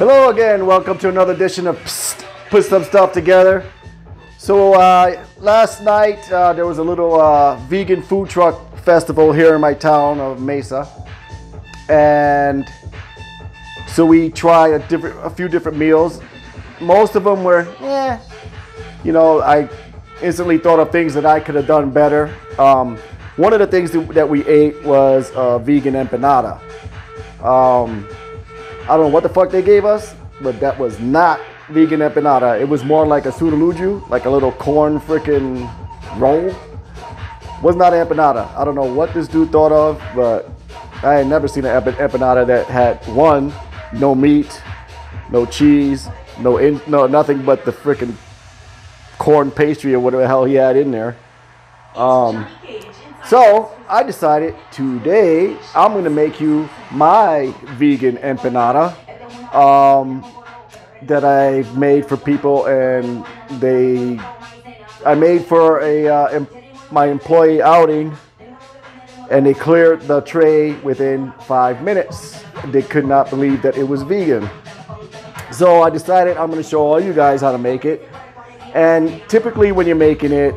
Hello again, welcome to another edition of P.S.S.T. Put Some Stuff Together. So last night there was a little vegan food truck festival here in my town of Mesa. And so we tried a few different meals. Most of them were, you know, I instantly thought of things that I could have done better. One of the things that we ate was a vegan empanada. I don't know what the fuck they gave us, but that was not vegan empanada. It was more like a sudoluju, like a little corn frickin' roll. Was not an empanada. I don't know what this dude thought of, but I had never seen an empanada that had one, no meat, no cheese, no nothing but the frickin' corn pastry or whatever the hell he had in there. So I decided today I'm gonna make you my vegan empanada that I've made for people, and I made for my employee outing, and they cleared the tray within 5 minutes. They could not believe that it was vegan. So I decided I'm gonna show all you guys how to make it. And typically when you're making it,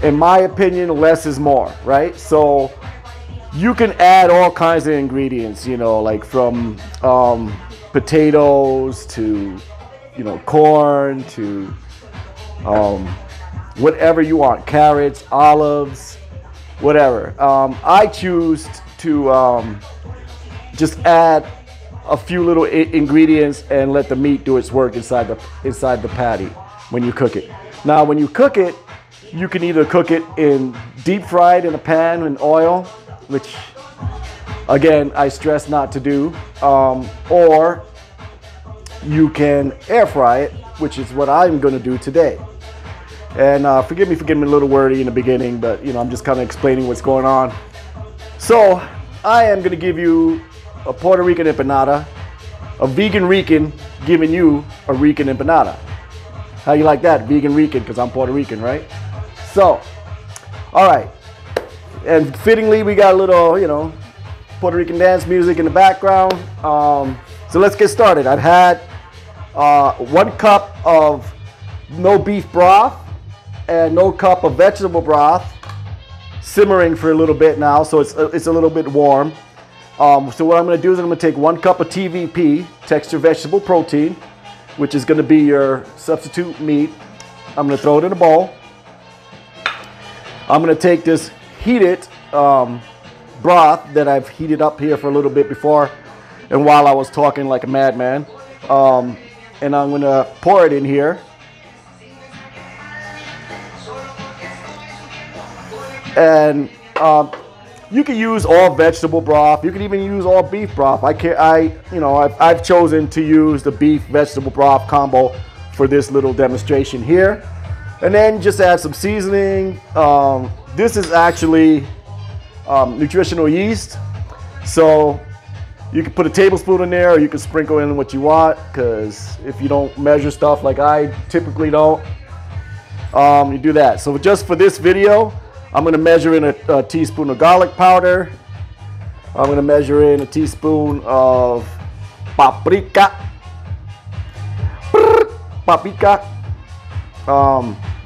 in my opinion, less is more, right? So you can add all kinds of ingredients, you know, like from potatoes to, you know, corn to whatever you want, carrots, olives, whatever. I choose to just add a few little ingredients and let the meat do its work inside the patty when you cook it. Now, when you cook it, you can either cook it in deep fried in a pan in oil, which again I stress not to do, or you can air fry it, which is what I'm going to do today. And forgive me for getting a little wordy in the beginning, but you know, I'm just kind of explaining what's going on. So I am going to give you a Puerto Rican empanada, a vegan Rican giving you a Rican empanada. How you like that? Vegan Rican, because I'm Puerto Rican, right? So, all right. And fittingly, we got a little, you know, Puerto Rican dance music in the background. So let's get started. I've had 1 cup of no beef broth and no cup of vegetable broth simmering for a little bit now, so it's a little bit warm. So what I'm going to do is I'm going to take 1 cup of TVP, texture vegetable protein, which is going to be your substitute meat. I'm going to throw it in a bowl. I'm going to take this heated broth that I've heated up here for a little bit before and while I was talking like a madman, and I'm going to pour it in here. And you can use all vegetable broth. You can even use all beef broth. I've chosen to use the beef vegetable broth combo for this little demonstration here. And then just add some seasoning. This is actually nutritional yeast. So you can put a tablespoon in there, or you can sprinkle in what you want, because if you don't measure stuff like I typically don't, you do that. So just for this video, I'm going to measure in a teaspoon of garlic powder. I'm going to measure in a teaspoon of paprika.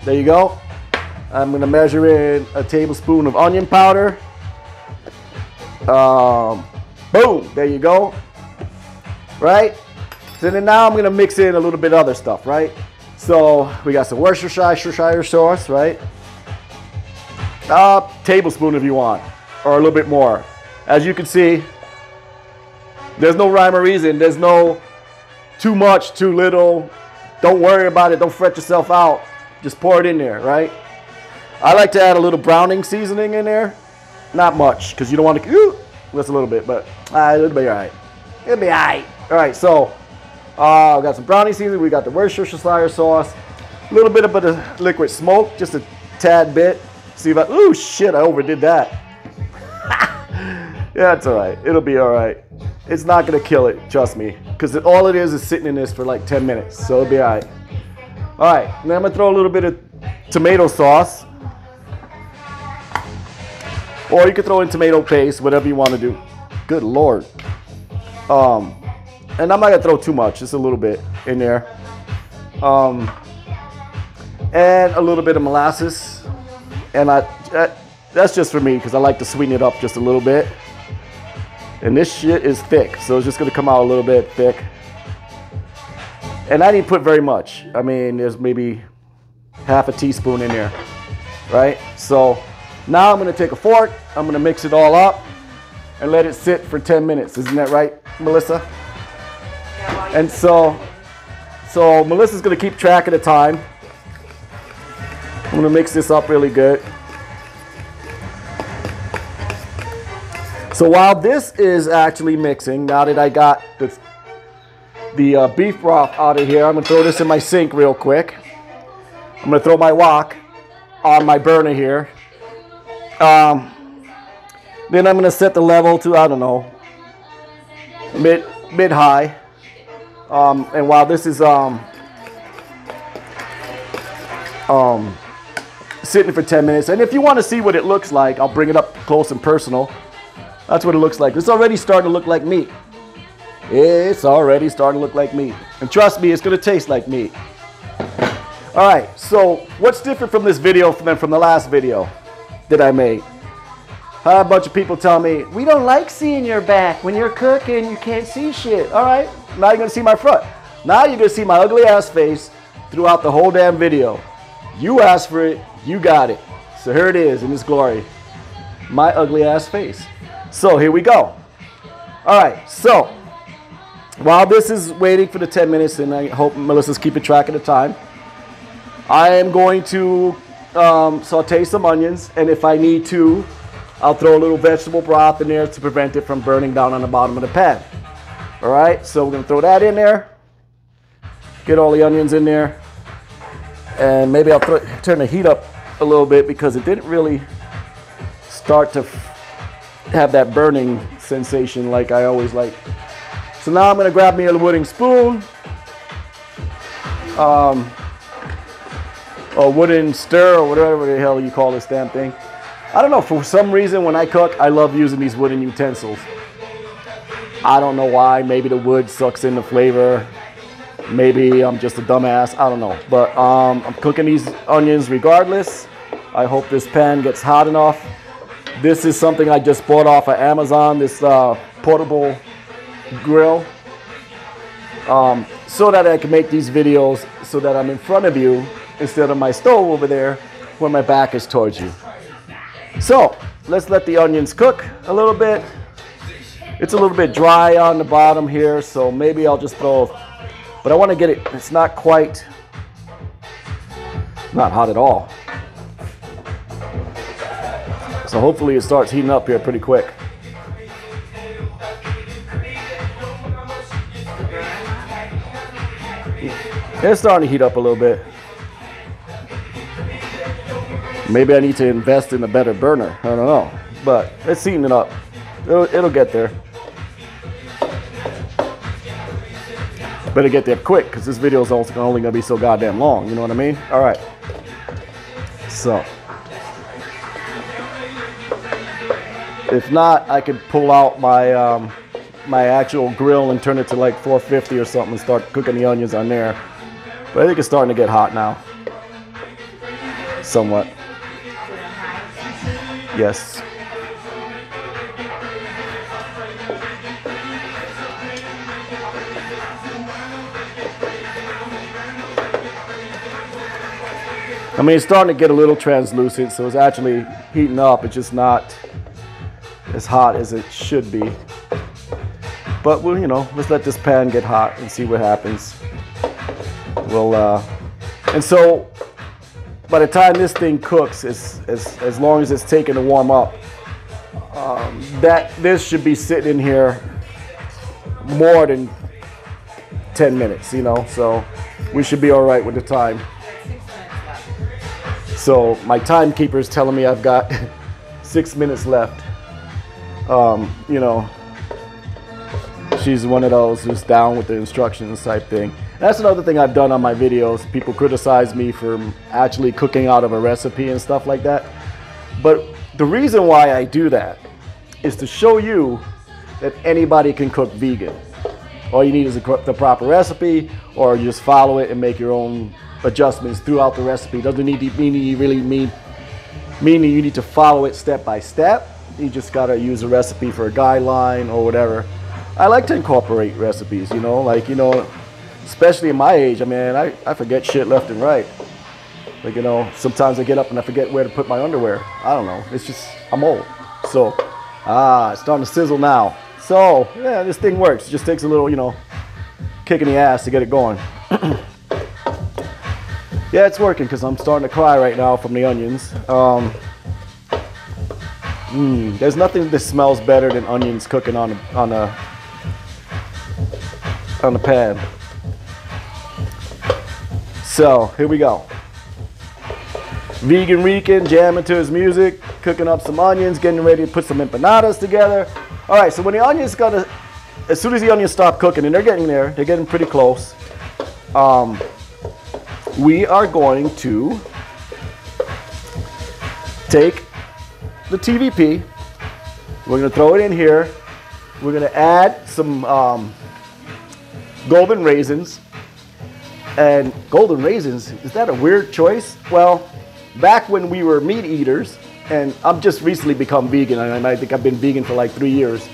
There you go. I'm going to measure in a tablespoon of onion powder. Boom, there you go. Right? So then now I'm going to mix in a little bit of other stuff, right? So we got some Worcestershire sauce, right? Tablespoon if you want, or a little bit more. As you can see, there's no rhyme or reason. There's no too much, too little. Don't worry about it. Don't fret yourself out. Just pour it in there, right? I like to add a little browning seasoning in there. Not much, because you don't want to, just a little bit, but it'll be all right. It'll be all right. All right, so we got some browning seasoning. We got the Worcestershire sauce. A little bit of the liquid smoke, just a tad bit. See if ooh, shit, I overdid that. Yeah, it's all right. It'll be all right. It's not going to kill it, trust me, because all it is sitting in this for like 10 minutes, so it'll be all right. All right, now I'm going to throw a little bit of tomato sauce. Or you can throw in tomato paste, whatever you want to do. Good Lord. and I'm not gonna throw too much, just a little bit in there. And a little bit of molasses. And that's just for me because I like to sweeten it up just a little bit. And this shit is thick, so it's just gonna come out a little bit thick. And I didn't put very much. I mean, there's maybe half a teaspoon in there, right? So now I'm gonna take a fork, I'm gonna mix it all up and let it sit for 10 minutes. Isn't that right, Melissa? Yeah, and so Melissa's gonna keep track of the time. I'm gonna mix this up really good. So while this is actually mixing, now that I got the beef broth out of here, I'm gonna throw this in my sink real quick. I'm gonna throw my wok on my burner here. Then I'm gonna set the level to, I don't know, mid-high. And while this is sitting for 10 minutes, and if you want to see what it looks like, I'll bring it up close and personal. That's what it looks like. It's already starting to look like meat. It's already starting to look like meat. And trust me, it's going to taste like meat. All right, so what's different from this video than from the last video that I made? I had a bunch of people tell me, we don't like seeing your back. When you're cooking, you can't see shit. All right, now you're going to see my front. Now you're going to see my ugly ass face throughout the whole damn video. You asked for it, you got it. So here it is in its glory. My ugly ass face. So here we go. All right, so while this is waiting for the 10 minutes, and I hope Melissa's keeping track of the time, I am going to saute some onions, and if I need to, I'll throw a little vegetable broth in there to prevent it from burning down on the bottom of the pan. All right, so we're gonna throw that in there, get all the onions in there, and maybe I'll turn the heat up a little bit because it didn't really start to have that burning sensation like I always like. So now I'm gonna grab me a wooden spoon, a wooden stir, or whatever the hell you call this damn thing. I don't know, for some reason when I cook, I love using these wooden utensils. I don't know why. Maybe the wood sucks in the flavor. Maybe I'm just a dumbass. I don't know. But I'm cooking these onions regardless. I hope this pan gets hot enough. This is something I just bought off of Amazon, this portable grill. So that I can make these videos so that I'm in front of you instead of my stove over there where my back is towards you. So let's let the onions cook a little bit. It's a little bit dry on the bottom here, so maybe I'll just throw, but I want to get it, it's not quite, not hot at all. So hopefully it starts heating up here pretty quick. It's starting to heat up a little bit. Maybe I need to invest in a better burner. I don't know. But it's heating it up. It'll get there. Better get there quick because this video is only going to be so goddamn long. You know what I mean? All right. So. If not, I could pull out my my actual grill and turn it to like 450 or something and start cooking the onions on there. But I think it's starting to get hot now. Somewhat. Yes. I mean, it's starting to get a little translucent, so it's actually heating up. It's just not as hot as it should be. But we'll, you know, let's let this pan get hot and see what happens. We'll, and so by the time this thing cooks, as long as it's taking to warm up, this should be sitting in here more than 10 minutes, you know, so we should be all right with the time. So my timekeeper is telling me I've got 6 minutes left. You know, she's one of those who's down with the instructions type thing. That's another thing I've done on my videos. People criticize me for actually cooking out of a recipe and stuff like that. But the reason why I do that is to show you that anybody can cook vegan. all you need is the proper recipe, or you just follow it and make your own adjustments throughout the recipe. Doesn't need to meaning you need to follow it step by step. You just gotta use a recipe for a guideline or whatever. I like to incorporate recipes, you know, like, you know, especially in my age. I mean, I forget shit left and right. Like, you know, sometimes I get up and I forget where to put my underwear. I don't know. It's just, I'm old. So, it's starting to sizzle now. So, yeah, this thing works. It just takes a little, you know, kick in the ass to get it going. Yeah, it's working because I'm starting to cry right now from the onions. There's nothing that smells better than onions cooking on the pan. So, here we go. Vegan Rican jamming to his music, cooking up some onions, getting ready to put some empanadas together. All right, so when the onions as soon as the onions stop cooking, and they're getting there, they're getting pretty close, we are going to take the TVP, we're going to throw it in here, we're going to add some golden raisins. And golden raisins, is that a weird choice? Well, back when we were meat eaters, and I've just recently become vegan, and I think I've been vegan for like 3 years.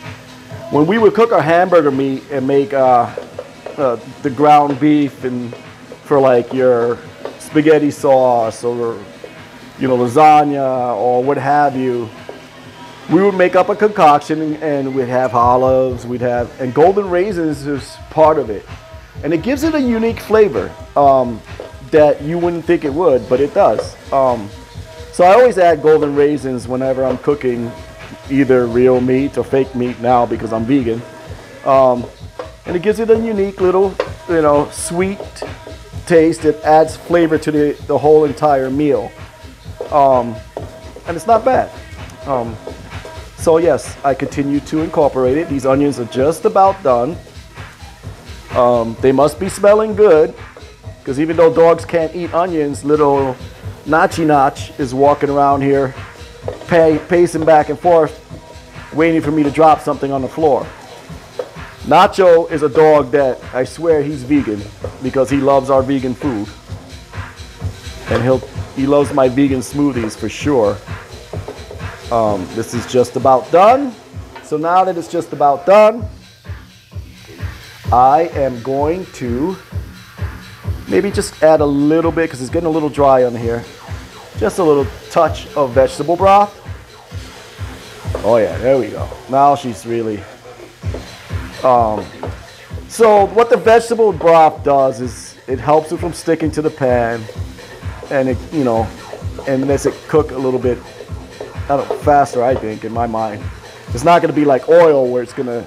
When we would cook our hamburger meat and make the ground beef and for like your spaghetti sauce or, you know, lasagna or what have you, we would make up a concoction and we'd have olives, and golden raisins is part of it. And it gives it a unique flavor that you wouldn't think it would, but it does. So I always add golden raisins whenever I'm cooking either real meat or fake meat now because I'm vegan. And it gives it a unique little, you know, sweet taste. It adds flavor to the whole entire meal. And it's not bad. So yes, I continue to incorporate it. These onions are just about done. They must be smelling good, because even though dogs can't eat onions, little Nachi Nach is walking around here, pacing back and forth, waiting for me to drop something on the floor. Nacho is a dog that I swear he's vegan because he loves our vegan food, and he loves my vegan smoothies for sure. This is just about done. So now that it's just about done, I am going to maybe just add a little bit, because it's getting a little dry on here, just a little touch of vegetable broth. Oh yeah, there we go. Now she's really, so what the vegetable broth does is it helps it from sticking to the pan, and it, you know, and lets it cook a little bit, I don't know, faster, I think, in my mind. It's not going to be like oil where it's going to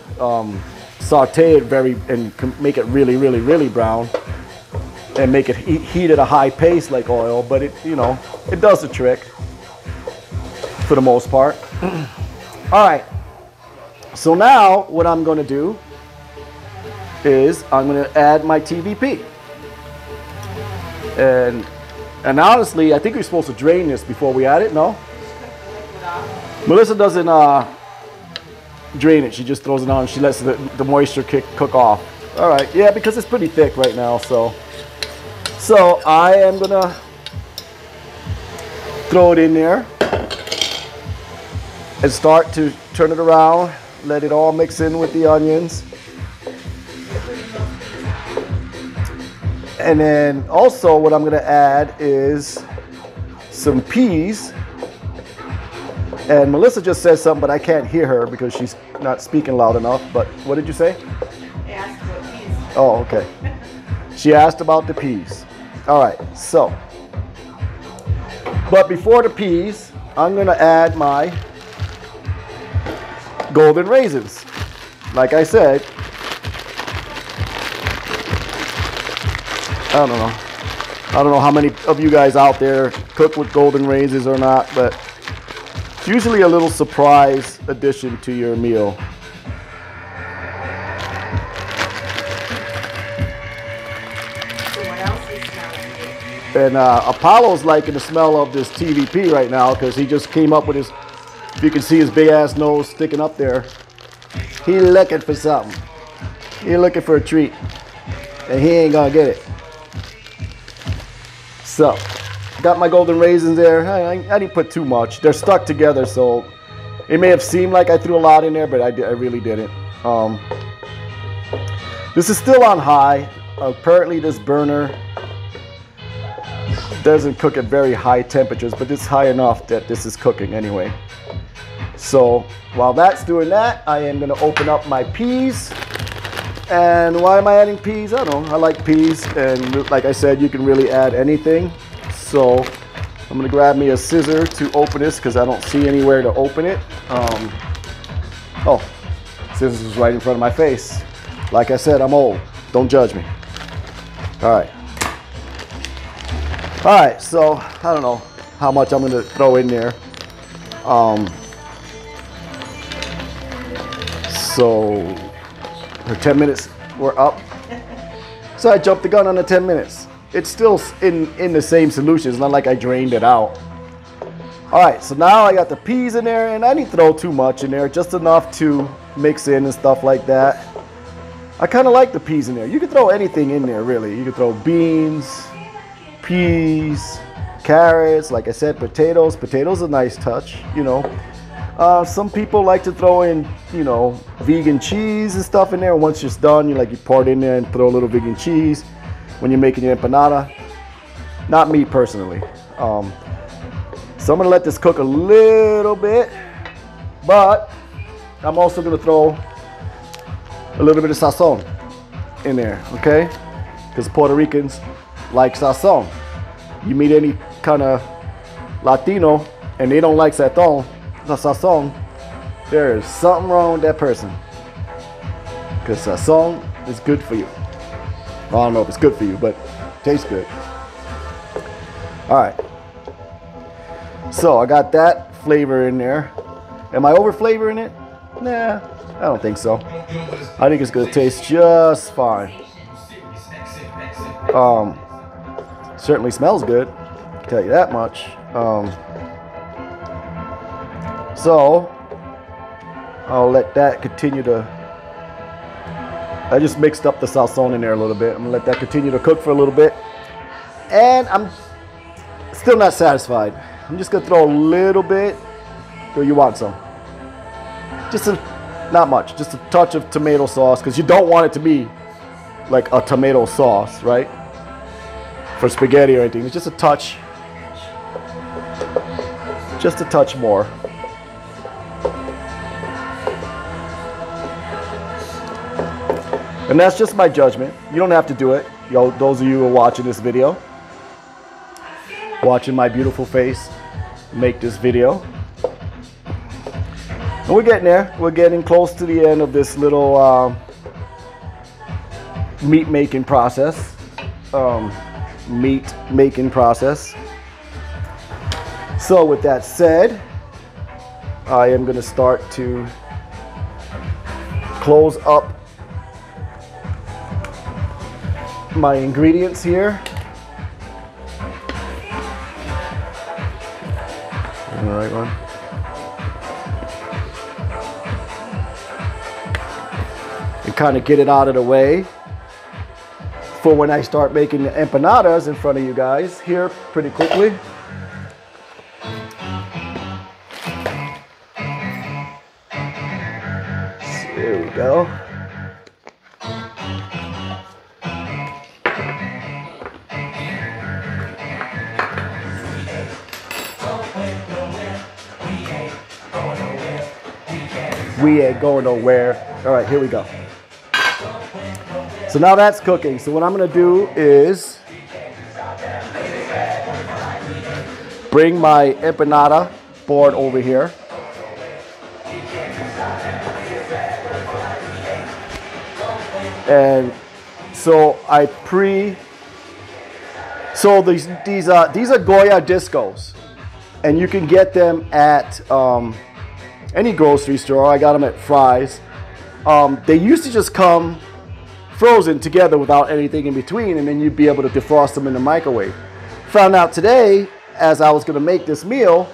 saute it and make it really, really, really brown, and make it heat at a high pace like oil, but it, you know, it does the trick for the most part. All right, so now what I'm going to do is I'm going to add my TVP, and honestly, I think we're supposed to drain this before we add it. No, Melissa doesn't drain it. She just throws it on. She lets the moisture cook off. All right, yeah, because it's pretty thick right now. So I am gonna throw it in there and start to turn it around. Let it all mix in with the onions. And then also what I'm gonna add is some peas. And Melissa just said something, but I can't hear her because she's not speaking loud enough. But what did you say? I asked about peas. Oh, okay. She asked about the peas. All right, so. But before the peas, I'm going to add my golden raisins. Like I said, I don't know how many of you guys out there cook with golden raisins or not, but it's usually a little surprise addition to your meal. So what else is smelling? And Apollo's liking the smell of this TVP right now because he just came up with his, if you can see his big ass nose sticking up there, he looking for something. You're looking for a treat, and he ain't gonna get it. So, got my golden raisins there. I didn't put too much. They're stuck together, so it may have seemed like I threw a lot in there, but I really didn't. This is still on high. Apparently this burner doesn't cook at very high temperatures, but it's high enough that this is cooking anyway. So while that's doing that, I am going to open up my peas. And why am I adding peas? I don't know. I like peas, and like I said, you can really add anything. So I'm going to grab me a scissor to open this because I don't see anywhere to open it. Oh, scissors is right in front of my face. Like I said, I'm old. Don't judge me. All right. All right, so I don't know how much I'm going to throw in there. So her 10 minutes were up. So I jumped the gun on the 10 minutes. It's still in the same solution. It's not like I drained it out. All right, so now I got the peas in there, and I didn't throw too much in there, just enough to mix in and stuff like that. I kind of like the peas in there. You can throw anything in there, really. You can throw beans, peas, carrots, like I said, potatoes. Potatoes are a nice touch, you know. Some people like to throw in, you know, vegan cheese and stuff in there. Once it's done, you pour it in there and throw a little vegan cheese when you're making your empanada. Not me personally. So I'm gonna let this cook a little bit, but I'm also gonna throw a little bit of sazon in there, okay? Because Puerto Ricans like sazon. You meet any kind of Latino and they don't like sazon, there is something wrong with that person. Because sazon is good for you. I don't know if it's good for you, but it tastes good. All right. So I got that flavor in there. Am I over flavoring it? Nah, I don't think so. I think it's gonna taste just fine. Certainly smells good, I can tell you that much. So I'll let that continue to. I just mixed up the sazon in there a little bit. I'm gonna let that continue to cook for a little bit, and I'm still not satisfied. I'm just gonna throw a little bit. Or you want some? Not much, just a touch of tomato sauce, because you don't want it to be like a tomato sauce, right? For spaghetti or anything. It's just a touch more. And that's just my judgment. You don't have to do it. Those of you who are watching this video, watching my beautiful face make this video. And we're getting there. We're getting close to the end of this little meat making process. So with that said, I am going to start to close up my ingredients here. All right, one. And kind of get it out of the way for when I start making the empanadas in front of you guys here pretty quickly. So there we go. We ain't going nowhere. All right, here we go. So now that's cooking. So what I'm gonna do is bring my empanada board over here. And so these are Goya discos, and you can get them at any grocery store. I got them at Fry's. They used to just come frozen together without anything in between, and then you'd be able to defrost them in the microwave. Found out today, as I was going to make this meal,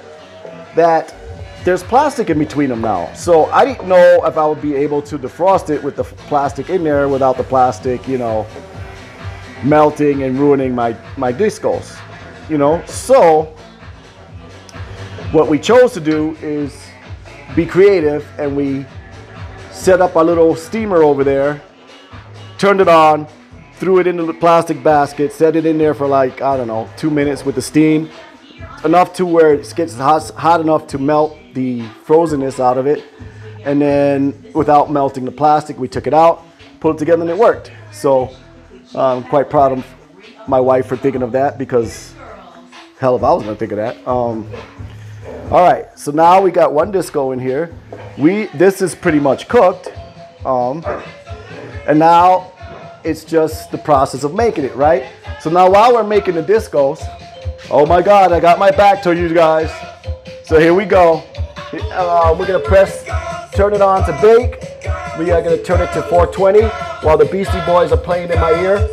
that there's plastic in between them now. So I didn't know if I would be able to defrost it with the plastic in there without the plastic, you know, melting and ruining my discos, you know. So what we chose to do is be creative, and we set up our little steamer over there, turned it on, threw it into the plastic basket, set it in there for like, I don't know, 2 minutes with the steam, enough to where it gets hot enough to melt the frozenness out of it. And then without melting the plastic, we took it out, put it together, and it worked. So I'm quite proud of my wife for thinking of that, because hell, if I was gonna think of that. All right, so now we got one disco in here. This is pretty much cooked, and now it's just the process of making it, right? So now while we're making the discos, oh my God, I got my back to you guys. So here we go. We're gonna turn it on to bake. We are gonna turn it to 420 while the Beastie Boys are playing in my ear.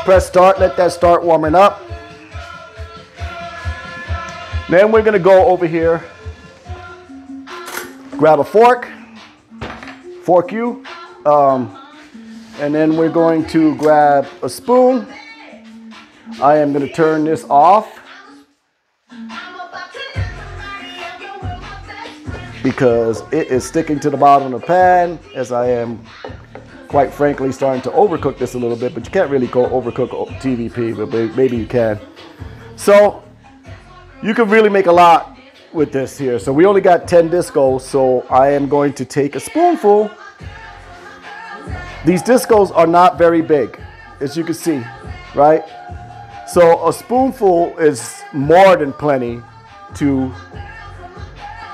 Press start, let that start warming up. Then we're gonna go over here, grab a fork you, and then we're going to grab a spoon. I am gonna turn this off because it is sticking to the bottom of the pan, as I am, quite frankly, starting to overcook this a little bit, but you can't really go overcook TVP, but maybe you can. So you can really make a lot with this here. So we only got 10 discos, so I am going to take a spoonful. These discos are not very big, as you can see, right? So a spoonful is more than plenty to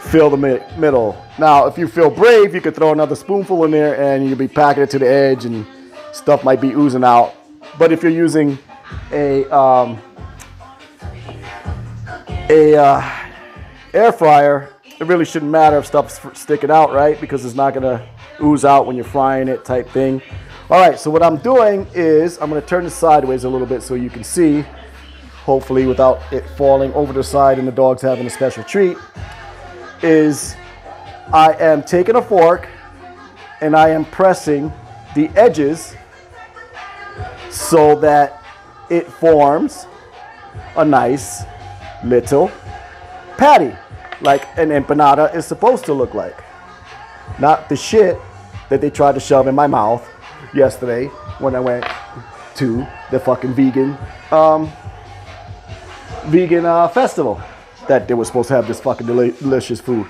fill the middle. Now, if you feel brave, you could throw another spoonful in there and you'll be packing it to the edge and stuff might be oozing out. But if you're using a air fryer, it really shouldn't matter if stuff's sticking out, right? Because it's not gonna ooze out when you're frying it, type thing. All right, so what I'm doing is I'm gonna turn this sideways a little bit so you can see, hopefully without it falling over the side and the dog's having a special treat, is I am taking a fork and I am pressing the edges so that it forms a nice little patty, like an empanada is supposed to look like. Not the shit that they tried to shove in my mouth yesterday when I went to the fucking vegan festival that they were supposed to have this fucking delicious food.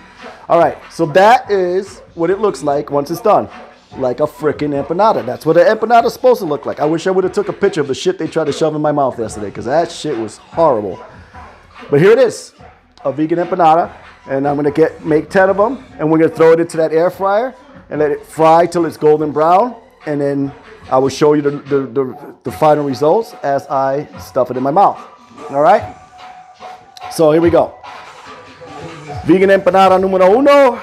All right, so that is what it looks like once it's done. Like a freaking empanada. That's what an empanada is supposed to look like. I wish I would have took a picture of the shit they tried to shove in my mouth yesterday, because that shit was horrible. But here it is, a vegan empanada, and I'm gonna make 10 of them, and we're gonna throw it into that air fryer and let it fry till it's golden brown, and then I will show you the final results as I stuff it in my mouth. All right? So here we go. Vegan empanada numero uno.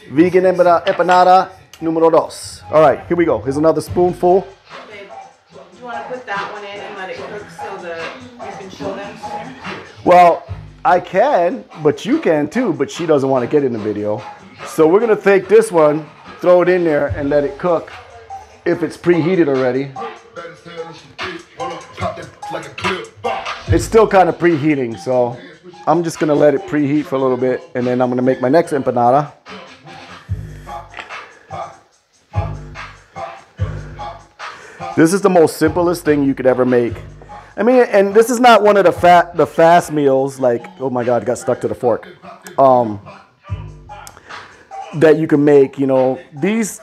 Vegan empanada numero dos. All right, here we go. Here's another spoonful. Babe, do you want to put that one in and let it cook so that you can show them sooner? Well, I can, but you can too, but she doesn't want to get in the video. So we're gonna take this one, throw it in there, and let it cook if it's preheated already. It's still kind of preheating, so I'm just gonna let it preheat for a little bit, and then I'm gonna make my next empanada. This is the most simplest thing you could ever make. I mean, and this is not one of the fast meals, like, oh my God, it got stuck to the fork, that you can make, you know. This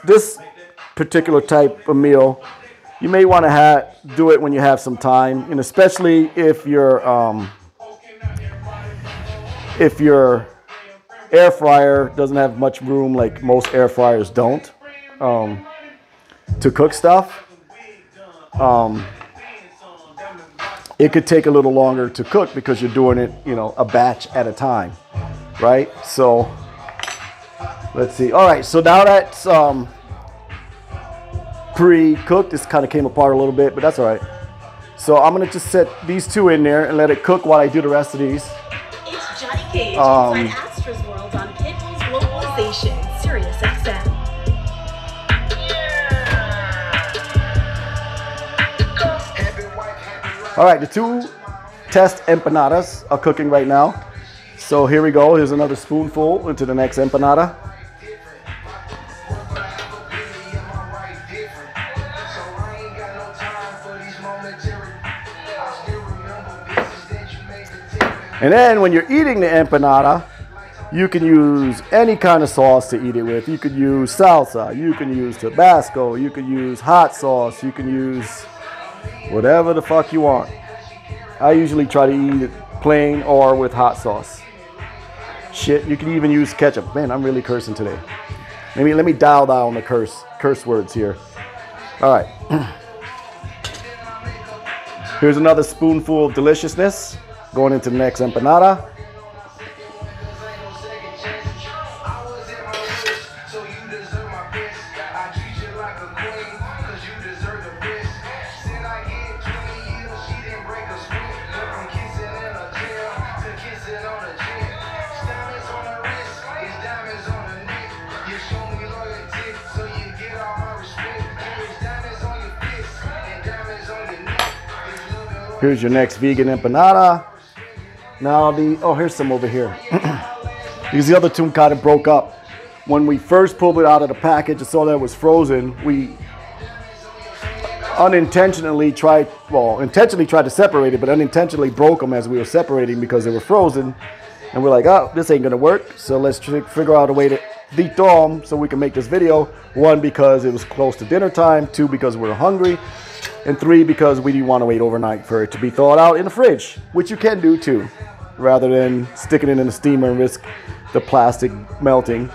particular type of meal, you may want to do it when you have some time, and especially if your air fryer doesn't have much room, like most air fryers don't, to cook stuff. It could take a little longer to cook because you're doing it, you know, a batch at a time, right? So let's see. All right, so now that's pre-cooked. This kind of came apart a little bit, but that's all right. So I'm gonna just set these two in there and let it cook while I do the rest of these. It's Johnny Cage inside station, Sirius XM. All right, the two test empanadas are cooking right now. So here we go. Here's another spoonful into the next empanada. And then when you're eating the empanada, you can use any kind of sauce to eat it with. You could use salsa, you can use Tabasco, you could use hot sauce, you can use whatever the fuck you want. I usually try to eat it plain or with hot sauce. Shit, you can even use ketchup. Man, I'm really cursing today. Maybe let me dial down the curse words here. All right. Here's another spoonful of deliciousness going into the next empanada. Here's your next vegan empanada. Now here's some over here. These the other two kind of broke up. When we first pulled it out of the package and saw that it was frozen, we intentionally tried to separate it, but unintentionally broke them as we were separating because they were frozen. And we're like, oh, this ain't gonna work. So let's figure out a way to de-thaw them so we can make this video. One, because it was close to dinner time. Two, because we were hungry. And three, because we didn't want to wait overnight for it to be thawed out in the fridge, which you can do too, rather than sticking it in the steamer and risk the plastic melting.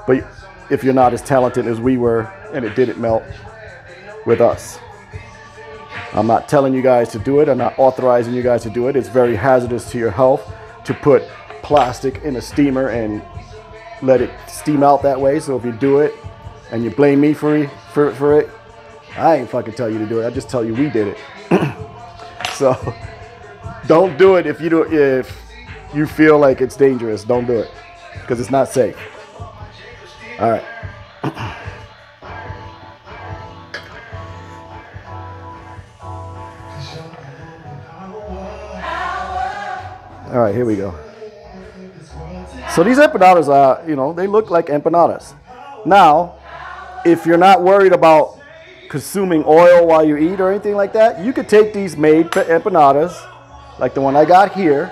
But if you're not as talented as we were and it didn't melt with us. I'm not telling you guys to do it. I'm not authorizing you guys to do it. It's very hazardous to your health to put plastic in a steamer and let it steam out that way. So if you do it and you blame me for it, I ain't fucking tell you to do it. I just tell you we did it. So don't do it if you feel like it's dangerous. Don't do it because it's not safe. All right. All right, here we go. So these empanadas are, they look like empanadas. Now, if you're not worried about consuming oil while you eat or anything like that, you could take these made empanadas, like the one I got here,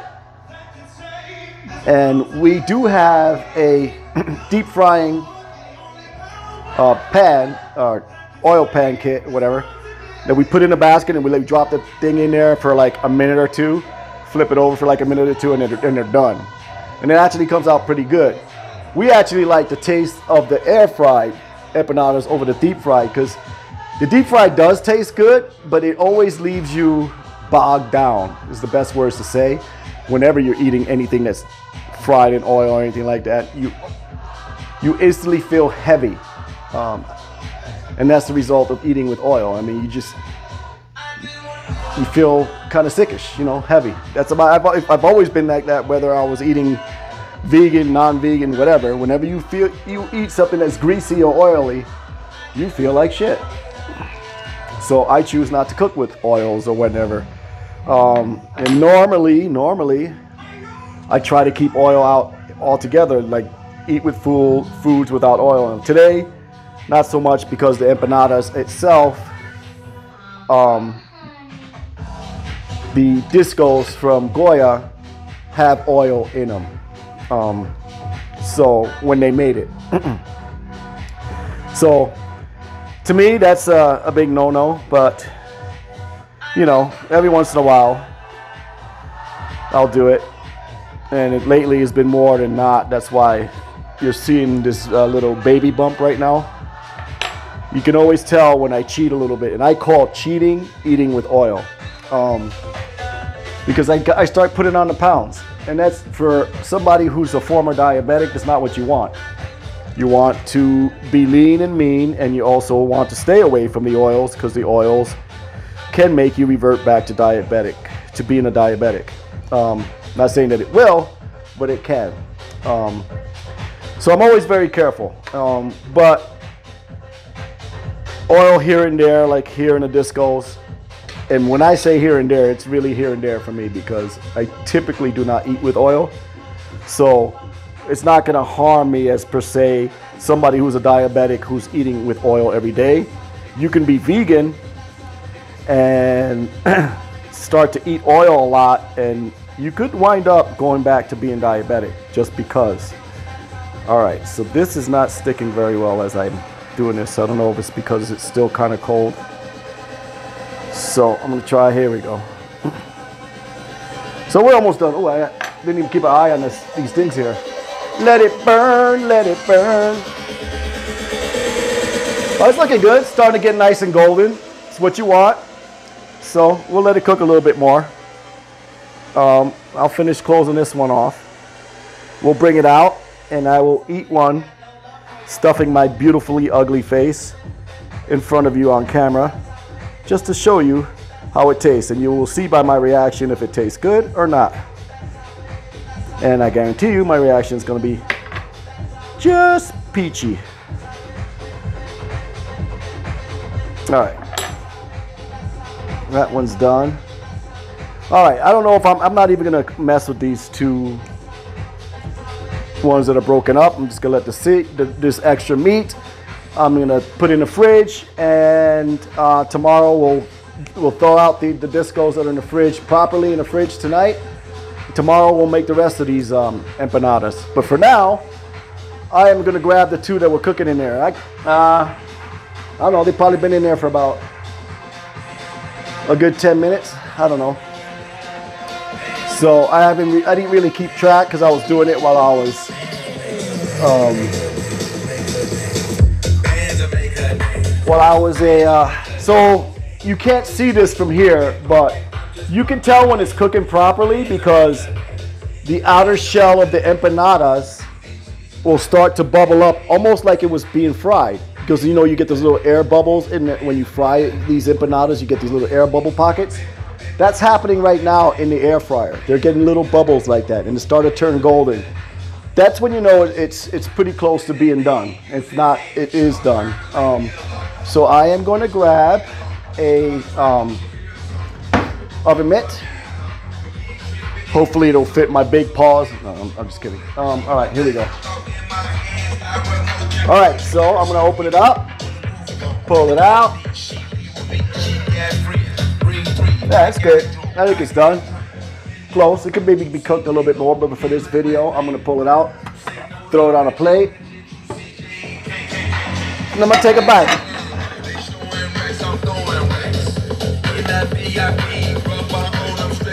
and we do have a deep frying pan, or oil pan kit, whatever, that we put in a basket and we drop the thing in there for like a minute or two, flip it over for like a minute or two, and they're done. And it actually comes out pretty good. We actually like the taste of the air fried empanadas over the deep fried, because the deep fried does taste good, but it always leaves you bogged down, is the best words to say. Whenever you're eating anything that's fried in oil or anything like that, you instantly feel heavy. And that's the result of eating with oil. I mean, you feel kind of sickish, heavy. That's about, I've always been like that, whether I was eating vegan, non-vegan, whatever. Whenever you eat something that's greasy or oily, you feel like shit. So I choose not to cook with oils or whatever. And normally, I try to keep oil out altogether, like eat with foods without oil. And today, not so much, because the empanadas itself, the discos from Goya have oil in them. So when they made it. So to me, that's a big no-no, but every once in a while I'll do it, and it lately has been more than not. That's why you're seeing this little baby bump right now. You can always tell when I cheat a little bit, and I call cheating eating with oil, because I start putting on the pounds, and that's for somebody who's a former diabetic. That's not what you want. You want to be lean and mean, and you also want to stay away from the oils, because the oils can make you revert back to being a diabetic. Not saying that it will, but it can. So I'm always very careful. But oil here and there, like here in the discos. And when I say here and there, it's really here and there for me because I typically do not eat with oil. So it's not going to harm me as per se somebody who's a diabetic who's eating with oil every day. You can be vegan and start to eat oil a lot, and you could wind up going back to being diabetic just because. All right, so this is not sticking very well as I'm doing this. I don't know if it's because it's still kind of cold. So I'm gonna try, here we go. So we're almost done. Oh, I didn't even keep an eye on these things here. Let it burn, let it burn. Oh, it's looking good, starting to get nice and golden. It's what you want. So we'll let it cook a little bit more. I'll finish closing this one off. We'll bring it out and I will eat one, stuffing my beautifully ugly face in front of you on camera, just to show you how it tastes, and you will see by my reaction if it tastes good or not. And I guarantee you my reaction is going to be just peachy. All right, that one's done. All right, I don't know if I'm not even going to mess with these two ones that are broken up. I'm just going to let this extra meat, I'm going to put in the fridge, and tomorrow we'll thaw out the discos that are in the fridge properly in the fridge tonight. Tomorrow we'll make the rest of these empanadas. But for now, I am going to grab the two that we're cooking in there. I don't know, they've probably been in there for about a good 10 minutes. I don't know. So I didn't really keep track because I was doing it while I was so you can't see this from here, but you can tell when it's cooking properly because the outer shell of the empanadas will start to bubble up almost like it was being fried, because you know you get those little air bubbles in when you fry these empanadas. You get these little air bubble pockets. That's happening right now in the air fryer. They're getting little bubbles like that, and it started to turn golden. That's when you know it's pretty close to being done. If not, it is done. So I am going to grab a oven mitt. Hopefully it'll fit my big paws. No, I'm just kidding. All right, here we go. All right, so I'm going to open it up, pull it out. Yeah, it's good. I think it's done. Close. It could maybe be cooked a little bit more, but for this video, I'm going to pull it out, throw it on a plate, and I'm going to take a bite.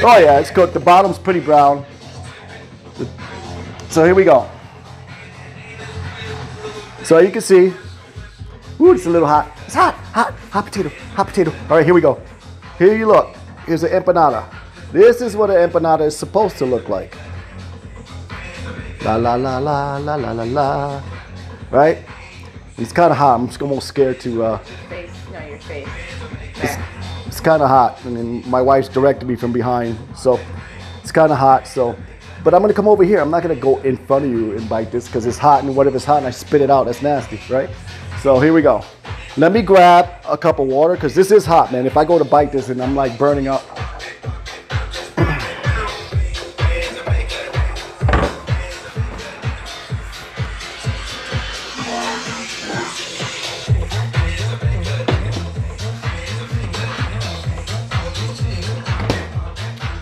Oh yeah, it's cooked. The bottom's pretty brown. So here we go. So you can see, ooh, it's a little hot. It's hot, hot potato, hot potato. All right, here we go. Here you look. Here's an empanada. This is what an empanada is supposed to look like. La la la la la la la la. Right? It's kind of hot. I'm just almost scared to. Your face. It's kind of hot. I mean, my wife's directed me from behind, so it's kind of hot. So, but I'm gonna come over here. I'm not gonna go in front of you and bite this because it's hot, and what if it's hot and I spit it out? That's nasty, right? So here we go. Let me grab a cup of water because this is hot, man. If I go to bite this and I'm like burning up.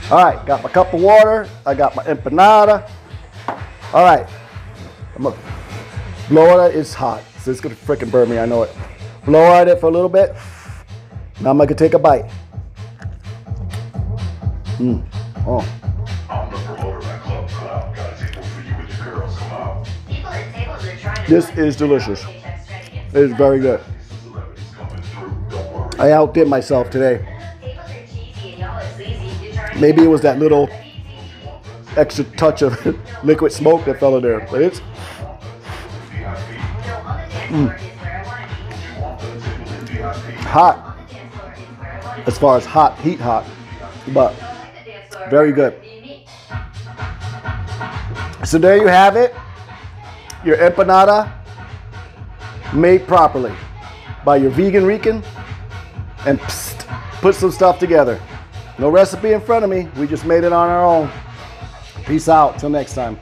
All right, got my cup of water. I got my empanada. All right, I'm gonna blow at it. It's hot, so it's gonna freaking burn me. I know it. Blow at it for a little bit. Now I'm gonna take a bite. Oh. This is delicious. It is very good. I outdid myself today. Maybe it was that little extra touch of liquid smoke that fell in there, but it's hot. As far as hot, heat hot, but very good. So there you have it. your empanada made properly by your vegan Rican and put some stuff together. No recipe in front of me. We just made it on our own. Peace out. Till next time.